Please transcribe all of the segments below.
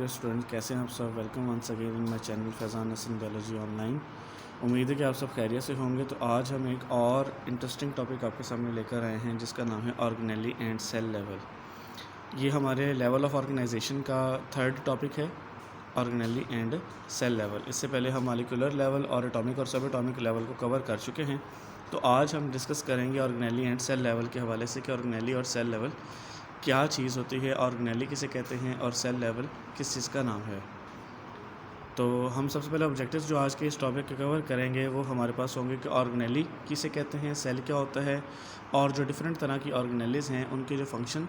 Dear student, कैसे हैं आप सब। Welcome once again in my channel Faizan Hasan biology online. उम्मीद है कि आप सब खैरियत से होंगे। तो आज हम एक और इंटरेस्टिंग टॉपिक आपके सामने लेकर आए हैं जिसका नाम है ऑर्गेनेली एंड सेल लेवल। ये हमारे लेवल ऑफ ऑर्गेनाइजेशन का थर्ड टॉपिक है, ऑर्गेनेली एंड सेल लेवल। इससे पहले हम मॉलिक्यूलर लेवल और एटॉमिक और सब एटॉमिक लेवल को कवर कर चुके हैं। तो आज हम डिस्कस करेंगे ऑर्गेनेली एंड सेल लेवल के हवाले से कि ऑर्गेनेली और सेल लेवल क्या चीज़ होती है, ऑर्गेनेली किसे कहते हैं और सेल लेवल किस चीज़ का नाम है। तो हम सबसे पहले ऑब्जेक्टिव्स जो आज के इस टॉपिक के कवर करेंगे वो हमारे पास होंगे कि ऑर्गेनेली किसे कहते हैं, सेल क्या होता है, और जो डिफरेंट तरह की ऑर्गेनेलीज़ हैं उनके जो फंक्शन।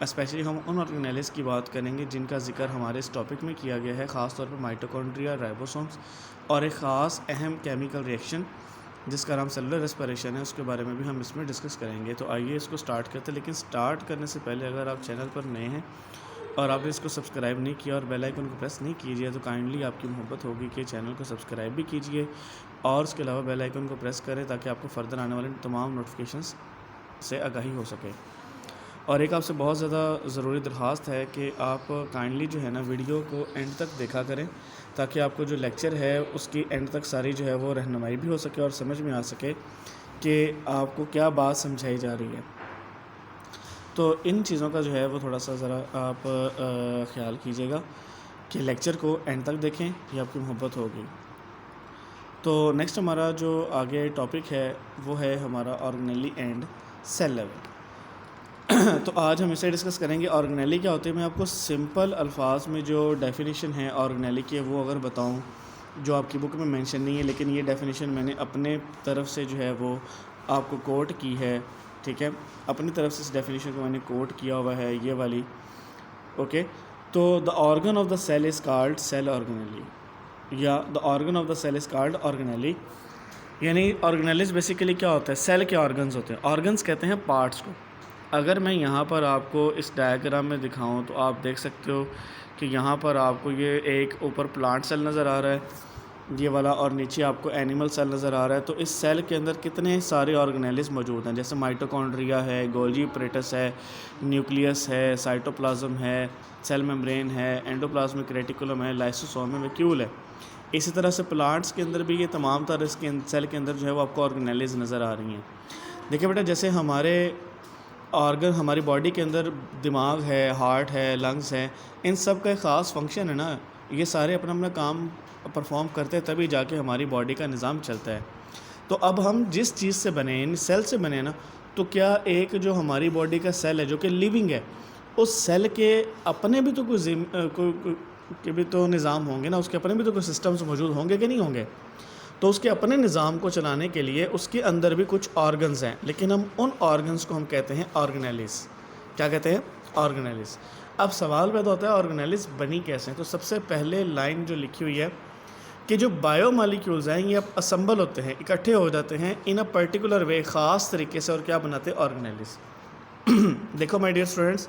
स्पेशली हम उन ऑर्गेनेलीज़ की बात करेंगे जिनका जिक्र हमारे इस टॉपिक में किया गया है, ख़ास तौर पर माइटोकॉन्ड्रिया, राइबोसोम्स और एक ख़ास अहम केमिकल रिएक्शन जिसका नाम सेलुलर रेस्पिरेशन है, उसके बारे में भी हम इसमें डिस्कस करेंगे। तो आइए इसको स्टार्ट करते हैं। लेकिन स्टार्ट करने से पहले अगर आप चैनल पर नए हैं और आपने इसको सब्सक्राइब नहीं किया और बेल आइकन को प्रेस नहीं कीजिए तो काइंडली आपकी मोहब्बत होगी कि चैनल को सब्सक्राइब भी कीजिए और उसके अलावा बेल आइकन को प्रेस करें ताकि आपको फ़र्दर आने वाले तमाम नोटिफिकेशंस से आगाही हो सके। और एक आपसे बहुत ज़्यादा ज़रूरी दरख्वास्त है कि आप काइंडली जो है ना वीडियो को एंड तक देखा करें ताकि आपको जो लेक्चर है उसकी एंड तक सारी जो है वो रहनुमाई भी हो सके और समझ में आ सके कि आपको क्या बात समझाई जा रही है। तो इन चीज़ों का जो है वो थोड़ा सा ज़रा आप ख्याल कीजिएगा कि लेक्चर को एंड तक देखें, ये आपकी मोहब्बत होगी। तो नेक्स्ट हमारा जो आगे टॉपिक है वो है हमारा ऑर्गेनेली एंड सेल लेवल। तो आज हम इसे डिस्कस करेंगे ऑर्गेनेली क्या होती है। मैं आपको सिंपल अल्फाज में जो डेफिनेशन है ऑर्गेनेली की वो अगर बताऊं जो आपकी बुक में मेंशन नहीं है, लेकिन ये डेफिनेशन मैंने अपने तरफ से जो है वो आपको कोट की है, ठीक है। अपनी तरफ से इस डेफिनेशन को मैंने कोट किया हुआ है, ये वाली, ओके। तो the organ of the cell is called cell organelle, या the organ of the cell is called organelle. यानी ऑर्गेनेलीज बेसिकली क्या होता है, सेल के ऑर्गन्स होते हैं। ऑर्गन्स कहते हैं पार्ट्स को। अगर मैं यहाँ पर आपको इस डायग्राम में दिखाऊं तो आप देख सकते हो कि यहाँ पर आपको ये एक ऊपर प्लांट सेल नज़र आ रहा है, ये वाला, और नीचे आपको एनिमल सेल नज़र आ रहा है। तो इस सेल के अंदर कितने सारे ऑर्गेनेलीज मौजूद हैं, जैसे माइटोकॉन्ड्रिया है, गोल्गी एपरेटस है, न्यूक्लियस है, साइटोप्लाज्म है, सेल मेम्ब्रेन है, एंडोप्लाज्मिक रेटिकुलम है, लाइसोसोम है, वैक्यूल है। इसी तरह से प्लांट्स के अंदर भी ये तमाम तरह के सेल के अंदर जो है वो आपको ऑर्गेनेलीज नज़र आ रही हैं। देखिए बेटा, जैसे हमारे ऑर्गन हमारी बॉडी के अंदर दिमाग है, हार्ट है, लंग्स हैं, इन सब का एक ख़ास फंक्शन है ना। ये सारे अपना अपना काम परफॉर्म करते हैं तभी जाके हमारी बॉडी का निज़ाम चलता है। तो अब हम जिस चीज़ से बने, इन सेल से बने ना, तो क्या एक जो हमारी बॉडी का सेल है जो कि लिविंग है, उस सेल के अपने भी तो कोई भी तो निज़ाम होंगे ना, उसके अपने भी तो कोई सिस्टम्स मौजूद होंगे कि नहीं होंगे। तो उसके अपने निज़ाम को चलाने के लिए उसके अंदर भी कुछ ऑर्गन्स हैं, लेकिन हम उन ऑर्गन्स को हम कहते हैं ऑर्गेनेलीज। क्या कहते हैं? ऑर्गेनेलीज। अब सवाल पैदा होता है ऑर्गेनेलीज बनी कैसे हैं। तो सबसे पहले लाइन जो लिखी हुई है कि जो बायोमॉलिक्यूल्स हैं ये अब असम्बल होते हैं, इकट्ठे हो जाते हैं इन अ पर्टिकुलर वे, ख़ास तरीके से, और क्या बनाते हैं? ऑर्गेनेलीज। देखो माय डियर स्टूडेंट्स,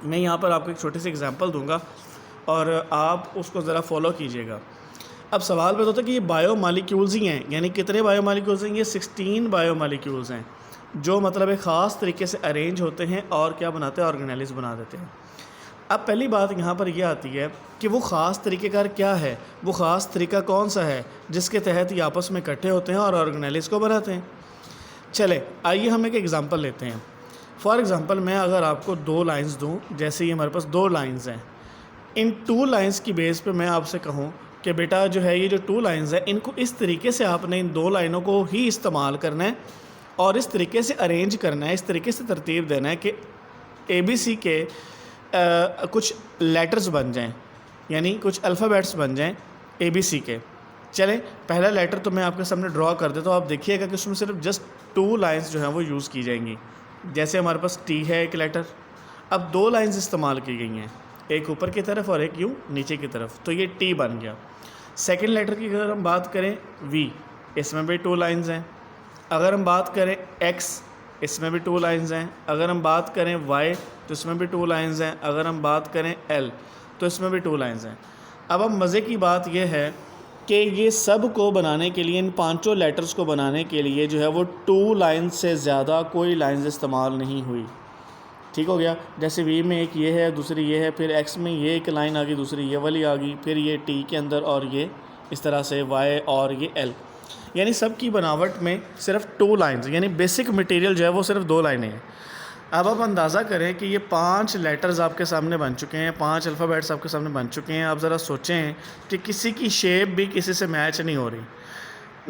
मैं यहाँ पर आपको एक छोटी सी एग्जांपल दूंगा और आप उसको ज़रा फॉलो कीजिएगा। अब सवाल पैदा होता है कि ये बायोमॉलिक्यूल्स ही हैं, यानी कितने बायोमॉलिक्यूल्स हैं? ये 16 बायोमॉलिक्यूल्स हैं जो मतलब एक ख़ास तरीके से अरेंज होते हैं और क्या बनाते हैं? ऑर्गेनेलीज बना देते हैं। अब पहली बात यहाँ पर यह आती है कि वो ख़ास तरीक़ेकार क्या है, वो ख़ास तरीका कौन सा है जिसके तहत ये आपस में इकट्ठे होते हैं और ऑर्गेनेलीज को बनाते हैं। चले आइए हम एक एग्ज़ाम्पल लेते हैं। फॉर एग्ज़ाम्पल मैं अगर आपको 2 लाइन्स दूँ, जैसे ये हमारे पास 2 लाइन्स हैं, इन 2 लाइन्स की बेस पे मैं आपसे कहूँ कि बेटा जो है ये जो 2 लाइन्स हैं इनको इस तरीके से आपने इन 2 लाइनों को ही इस्तेमाल करना है और इस तरीके से अरेंज करना है, इस तरीके से तरतीब देना है कि ABC के कुछ लेटर्स बन जाएं, यानी कुछ अल्फ़ाबेट्स बन जाएं ABC के। चलें, पहला लेटर तो मैं आपके सामने ड्रॉ कर देता हूँ। आप देखिएगा कि उसमें सिर्फ जस्ट 2 लाइन्स जो हैं वो यूज़ की जाएंगी। जैसे हमारे पास T है एक लेटर, अब 2 लाइन्स इस्तेमाल की गई हैं, एक ऊपर की तरफ और एक यूँ नीचे की तरफ, तो ये T बन गया। सेकंड लेटर की अगर हम बात करें V, इसमें भी 2 लाइन्स हैं। अगर हम बात करें X, इसमें भी 2 लाइन्स हैं। अगर हम बात करें Y तो इसमें भी 2 लाइन्स हैं। अगर हम बात करें L तो इसमें भी 2 लाइन्स हैं। अब मज़े की बात यह है कि ये सब को बनाने के लिए, इन 5 लेटर्स को बनाने के लिए जो है वो 2 लाइन से ज़्यादा कोई लाइन्स इस्तेमाल नहीं हुई, ठीक हो गया। जैसे वी में एक ये है, दूसरी ये है, फिर एक्स में ये एक लाइन आ गई, दूसरी ये वाली आ गई, फिर ये टी के अंदर और ये इस तरह से वाई और ये एल, यानी सब की बनावट में सिर्फ 2 लाइन्स, यानी बेसिक मटेरियल जो है वो सिर्फ 2 लाइनें हैं। अब आप अंदाज़ा करें कि ये 5 लेटर्स आपके सामने बन चुके हैं, 5 अल्फ़ाबेट्स आपके सामने बन चुके हैं। आप ज़रा सोचें कि किसी की शेप भी किसी से मैच नहीं हो रही,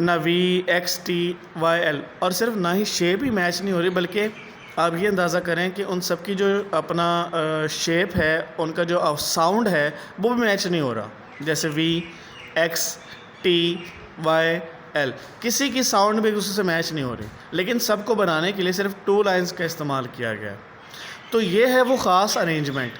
ना V X T Y L, और सिर्फ ना ही शेप ही मैच नहीं हो रही, बल्कि आप ये अंदाज़ा करें कि उन सब की जो अपना शेप है, उनका जो साउंड है वो भी मैच नहीं हो रहा। जैसे V X T Y L, किसी की साउंड भी एक दूसरे से मैच नहीं हो रही, लेकिन सबको बनाने के लिए सिर्फ 2 लाइंस का इस्तेमाल किया गया है। तो ये है वो ख़ास अरेंजमेंट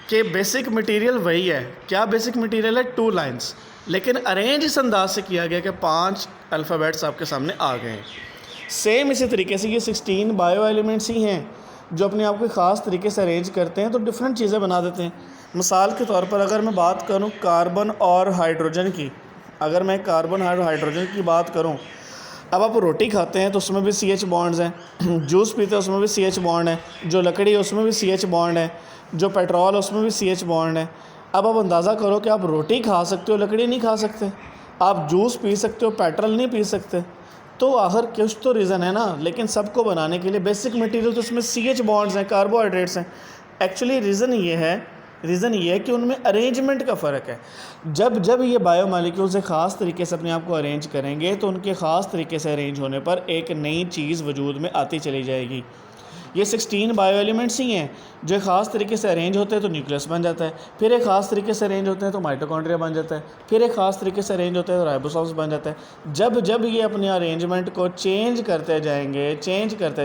कि बेसिक मटेरियल वही है। क्या बेसिक मटेरियल है? 2 लाइंस, लेकिन अरेंज इस अंदाज से किया गया कि 5 अल्फ़ाबेट्स आपके सामने आ गए हैं। सेम इसी तरीके से ये 16 बायो एलिमेंट्स ही हैं जो अपने आप को ख़ास तरीके से अरेंज करते हैं तो डिफरेंट चीज़ें बना देते हैं। मिसाल के तौर पर अगर मैं बात करूँ कार्बन और हाइड्रोजन की, अगर मैं कार्बन और हाइड्रोजन की बात करूं, अब आप रोटी खाते हैं तो उसमें भी CH बॉन्ड्स हैं, जूस पीते हैं उसमें भी CH बॉन्ड है, जो लकड़ी है उसमें भी CH बॉन्ड है, जो पेट्रोल है उसमें भी CH बॉन्ड है। अब आप अंदाज़ा करो कि आप रोटी खा सकते हो, लकड़ी नहीं खा सकते, आप जूस पी सकते हो, पेट्रोल नहीं पी सकते, तो आखिर कुछ तो रीज़न है ना। लेकिन सबको बनाने के लिए बेसिक मटेरियल तो उसमें CH बॉन्ड्स हैं, कार्बोहाइड्रेट्स हैं। एक्चुअली रीज़न ये है कि उनमें अरेंजमेंट का फ़र्क है। जब जब ये बायोमॉलिक्यूल्स एक ख़ास तरीके से अपने आप को अरेंज करेंगे तो उनके ख़ास तरीके से अरेंज होने पर एक नई चीज़ वजूद में आती चली जाएगी। ये 16 बायो एलिमेंट्स ही हैं जो एक ख़ास तरीके से अरेंज होते हैं तो न्यूक्लियस बन जाता है, फिर एक ख़ास तरीके से अरेंज होते हैं तो माइटोकॉन्ड्रिया बन जाता है, फिर एक ख़ास तरीके से अरेंज होते हैं तो राइबोसोम्स बन जाता है। जब जब ये अपने अरेंजमेंट को चेंज करते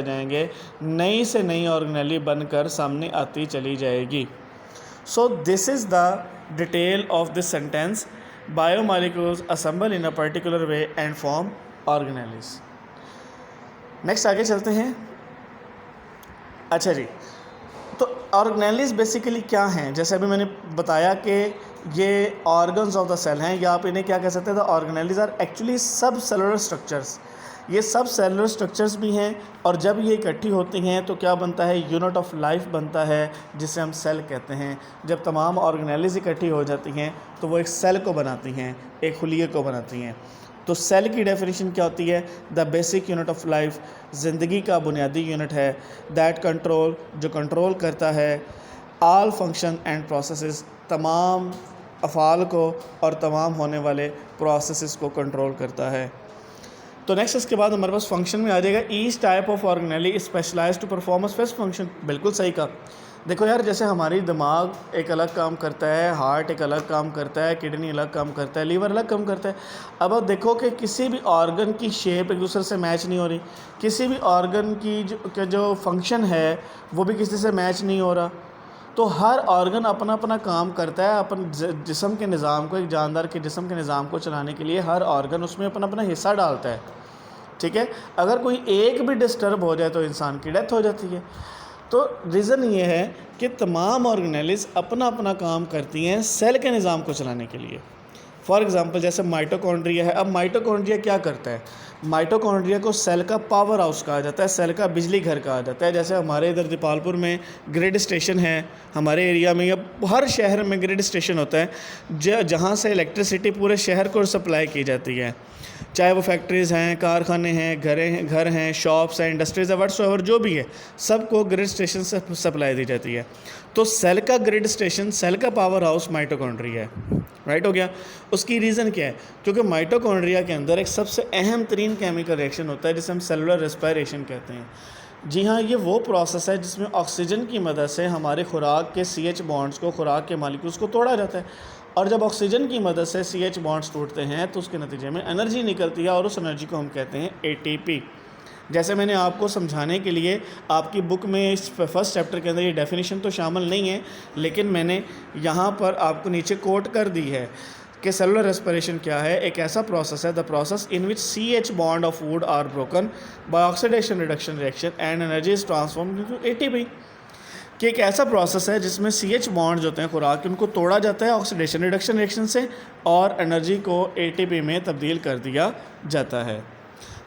जाएंगे, नई से नई ऑर्गेनेली बनकर सामने आती चली जाएगी। So this is the detail of this sentence. Biomolecules assemble in a particular way and form organelles. Next आगे चलते हैं। अच्छा जी, तो ऑर्गेनेल्स बेसिकली क्या हैं? जैसे अभी मैंने बताया कि ये ऑर्गन्स ऑफ द सेल हैं, या आप इन्हें क्या कह सकते हैं? द ऑर्गेनेल्स आर एक्चुअली सब सेलुलर स्ट्रक्चर्स। ये सब सेलुलर स्ट्रक्चर्स भी हैं, और जब ये इकट्ठी होती हैं तो क्या बनता है? यूनिट ऑफ लाइफ बनता है, जिसे हम सेल कहते हैं। जब तमाम ऑर्गेनेल्स इकट्ठी हो जाती हैं तो वो एक सेल को बनाती हैं, एक खुलिये को बनाती हैं। तो सेल की डेफिनेशन क्या होती है? The basic unit of life, ज़िंदगी का बुनियादी यूनिट है। दैट कंट्रोल, जो कंट्रोल करता है ऑल फंक्शन एंड प्रोसेसेस, तमाम अफ़ाल को और तमाम होने वाले प्रोसेसेस को कंट्रोल करता है। तो नेक्स्ट इसके बाद हमारे पास फंक्शन में आ जाएगा each type of organelle specialize to perform a specific function. बिल्कुल सही कहा। देखो यार, जैसे हमारी दिमाग एक अलग काम करता है, हार्ट एक अलग काम करता है, किडनी अलग काम करता है, लीवर अलग काम करता है। अब आप देखो कि किसी भी ऑर्गन की शेप एक दूसरे से मैच नहीं हो रही, किसी भी ऑर्गन की जो फंक्शन है वो भी किसी से मैच नहीं हो रहा। तो हर ऑर्गन अपना अपना काम करता है। अपन जिस्म के निज़ाम को, एक जानदार के जिस्म के निज़ाम को चलाने के लिए हर ऑर्गन उसमें अपना अपना हिस्सा डालता है, ठीक है। अगर कोई एक भी डिस्टर्ब हो जाए तो इंसान की डेथ हो जाती है। तो रीज़न ये है कि तमाम ऑर्गेनेल्स अपना अपना काम करती हैं सेल के निज़ाम को चलाने के लिए। फॉर एग्ज़ाम्पल जैसे माइटोकॉन्ड्रिया है। अब माइटोकॉन्ड्रिया क्या करता है? माइटोकॉन्ड्रिया को सेल का पावर हाउस कहा जाता है, सेल का बिजली घर कहा जाता है। जैसे हमारे इधर दीपालपुर में ग्रिड स्टेशन है, हमारे एरिया में या हर शहर में ग्रिड स्टेशन होता है जहाँ से इलेक्ट्रिसिटी पूरे शहर को सप्लाई की जाती है। चाहे वो फैक्ट्रीज़ हैं, कारखाने हैं, घर हैं, शॉप्स हैं, इंडस्ट्रीज़ है, व्हाट्सएवर जो भी है, सबको ग्रिड स्टेशन से सप्लाई दी जाती है। तो सेल का ग्रिड स्टेशन, सेल का पावर हाउस माइटोकॉन्ड्रिया है। राइट हो गया। उसकी रीज़न क्या है? क्योंकि माइटोकॉन्ड्रिया के अंदर एक सबसे अहम तरीन केमिकल रिएक्शन होता है जिसे हम सेलुलर रेस्पिरेशन कहते हैं। जी हाँ, ये वो प्रोसेस है जिसमें ऑक्सीजन की मदद से हमारे खुराक के CH बॉन्ड्स को, खुराक के मालिक्यूल्स को तोड़ा जाता है। और जब ऑक्सीजन की मदद से CH बॉन्ड्स टूटते हैं तो उसके नतीजे में एनर्जी निकलती है, और उस एनर्जी को हम कहते हैं ATP। जैसे मैंने आपको समझाने के लिए आपकी बुक में इस फर्स्ट चैप्टर के अंदर ये डेफिनेशन तो शामिल नहीं है, लेकिन मैंने यहाँ पर आपको नीचे कोट कर दी है कि सेलुलर रेस्पिरेशन क्या है। एक ऐसा प्रोसेस है, the process in which CH bond of food are broken by oxidation reduction reaction and energy is transformed into ATP। कि एक ऐसा प्रोसेस है जिसमें CH बॉन्ड होते हैं खुराक, उनको तोड़ा जाता है ऑक्सीडेशन रिडक्शन रिएक्शन से, और एनर्जी को ATP में तब्दील कर दिया जाता है।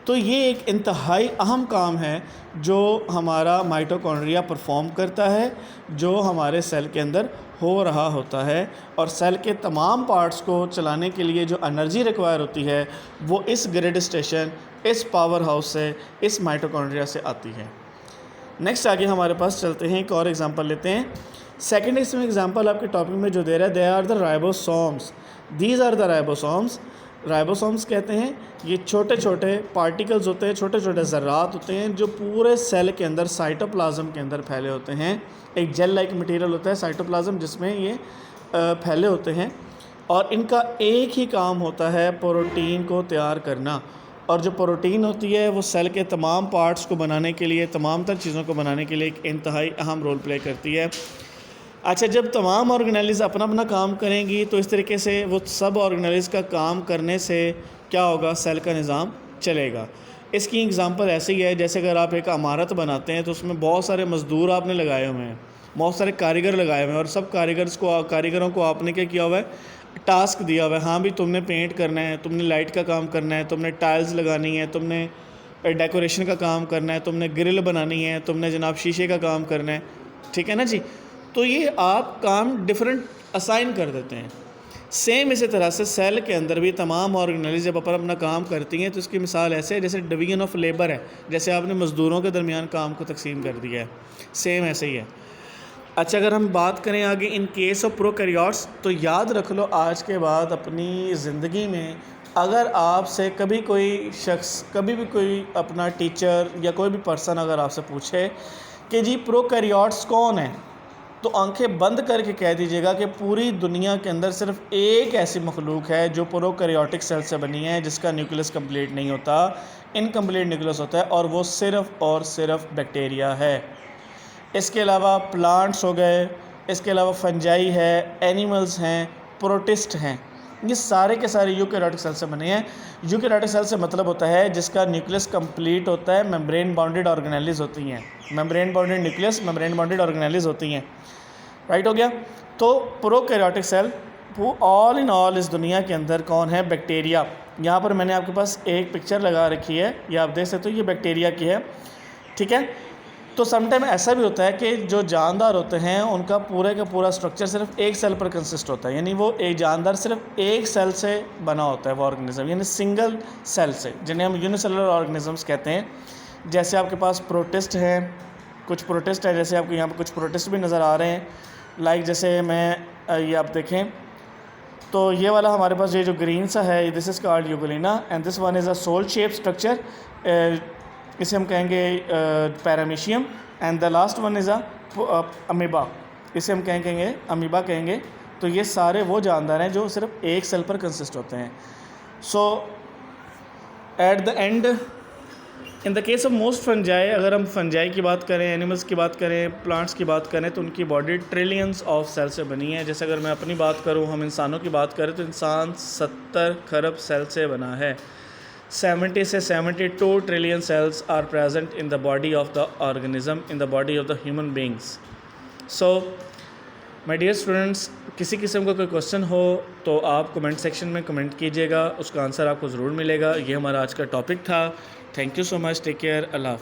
तो ये एक इंतहाई अहम काम है जो हमारा माइटोकॉन्ड्रिया परफॉर्म करता है, जो हमारे सेल के अंदर हो रहा होता है। और सेल के तमाम पार्ट्स को चलाने के लिए जो एनर्जी रिक्वायर होती है वो इस ग्रिड स्टेशन, इस पावर हाउस से, इस माइटोकॉन्ड्रिया से आती है। नेक्स्ट आगे हमारे पास चलते हैं, एक और एग्जांपल लेते हैं। सेकंड इसमें एग्जांपल आपके टॉपिक में जो दे रहा है, they are the ribosomes, these are the ribosomes. Ribosomes कहते हैं ये छोटे छोटे पार्टिकल्स होते हैं, छोटे छोटे ज़र्रात होते हैं जो पूरे सेल के अंदर साइटोप्लाज्म के अंदर फैले होते हैं। एक जेल लाइक मटेरियल होता है साइटोप्लाज्म जिसमें ये फैले होते हैं, और इनका एक ही काम होता है प्रोटीन को तैयार करना। और जो प्रोटीन होती है वो सेल के तमाम पार्ट्स को बनाने के लिए, तमाम तर चीज़ों को बनाने के लिए एक इंतहाई अहम रोल प्ले करती है। अच्छा, जब तमाम ऑर्गेनेल्स अपना अपना काम करेंगी तो इस तरीके से वो सब ऑर्गेनेल्स का काम करने से क्या होगा, सेल का निज़ाम चलेगा। इसकी एग्जांपल ऐसे ही है जैसे अगर आप एक इमारत बनाते हैं तो उसमें बहुत सारे मज़दूर आपने लगाए हुए हैं, बहुत सारे कारीगर लगाए हुए हैं, और सब कारीगरों को आपने क्या किया हुआ है, टास्क दिया हुआ है। हाँ भी तुमने पेंट करना है, तुमने लाइट का काम करना है, तुमने टाइल्स लगानी है, तुमने डेकोरेशन का काम करना है, तुमने ग्रिल बनानी है, तुमने जनाब शीशे का काम करना है, ठीक है ना जी। तो ये आप काम डिफरेंट असाइन कर देते हैं। सेम इसी तरह से सेल के अंदर भी तमाम ऑर्गेनेल्स जब अपना काम करती हैं तो इसकी मिसाल ऐसे है जैसे डिवीजन ऑफ लेबर है, जैसे आपने मज़दूरों के दरमियान काम को तकसीम कर दिया है, सेम ऐसे ही है। अच्छा, अगर हम बात करें आगे इन केस ऑफ प्रोकैरियोट्स, तो याद रख लो आज के बाद अपनी ज़िंदगी में अगर आपसे कभी कोई शख्स, कभी भी कोई अपना टीचर या कोई भी पर्सन अगर आपसे पूछे कि जी प्रोकैरियोट्स कौन है, तो आंखें बंद करके कह दीजिएगा कि पूरी दुनिया के अंदर सिर्फ एक ऐसी मखलूक है जो प्रोकैरियोटिक सेल से बनी है, जिसका न्यूक्लियस कंप्लीट नहीं होता, इनकम्प्लीट न्यूक्लियस होता है, और वो सिर्फ़ और सिर्फ बैक्टीरिया है। इसके अलावा प्लांट्स हो गए, इसके अलावा फंजाई है, एनिमल्स हैं, प्रोटिस्ट हैं, ये सारे के सारे यूकैरियोटिक सेल से बने हैं। यूकैरियोटिक सेल से मतलब होता है जिसका न्यूक्लियस कंप्लीट होता है, मेम्ब्रेन बाउंडेड ऑर्गेनेल्स होती हैं, membrane bounded nucleus, membrane bounded organelles होती हैं, राइट हो गया। तो prokaryotic cell all in all इस दुनिया के अंदर कौन है, बैक्टीरिया। यहाँ पर मैंने आपके पास एक पिक्चर लगा रखी है, ये आप देख सकते हो, ये बैक्टीरिया की है, ठीक है। तो समटाइम ऐसा भी होता है कि जो जानदार होते हैं उनका पूरे का पूरा स्ट्रक्चर सिर्फ एक सेल पर कंसिस्ट होता है, यानी वो एक जानदार सिर्फ एक सेल से बना होता है वो ऑर्गेनिज्म, यानी सिंगल सेल से, जिन्हें हम यूनिसेलुलर ऑर्गेनिजम्स कहते हैं। जैसे आपके पास प्रोटिस्ट हैं, कुछ प्रोटिस्ट है, जैसे आपको यहाँ पर कुछ प्रोटिस्ट भी नज़र आ रहे हैं, लाइक जैसे मैं ये आप देखें तो ये वाला हमारे पास ये जो ग्रीन सा है, this is called euglena, and this one is a sole shape structure, इसे हम कहेंगे paramecium, and the last one is amoeba, इसे हम कहेंगे अमीबा कहेंगे। तो ये सारे वो जानदार हैं जो सिर्फ एक सेल पर कंसिस्ट होते हैं। So at the end in the case of most fungi, अगर हम फंजाई की बात करें, एनिमल्स की बात करें, प्लांट्स की बात करें, तो उनकी बॉडी ट्रिलियंस ऑफ सेल से बनी है। जैसे अगर मैं अपनी बात करूँ, हम इंसानों की बात करें तो इंसान 70 खरब सेल से बना है। 70 से 72 trillion cells are present in the body of the organism, in the body of the human beings. So my dear students, किसी किस्म का कोई क्वेश्चन हो तो आप कमेंट सेक्शन में कमेंट कीजिएगा, उसका आंसर आपको ज़रूर मिलेगा। ये हमारा आज का टॉपिक था। Thank you so much, take care, Allah.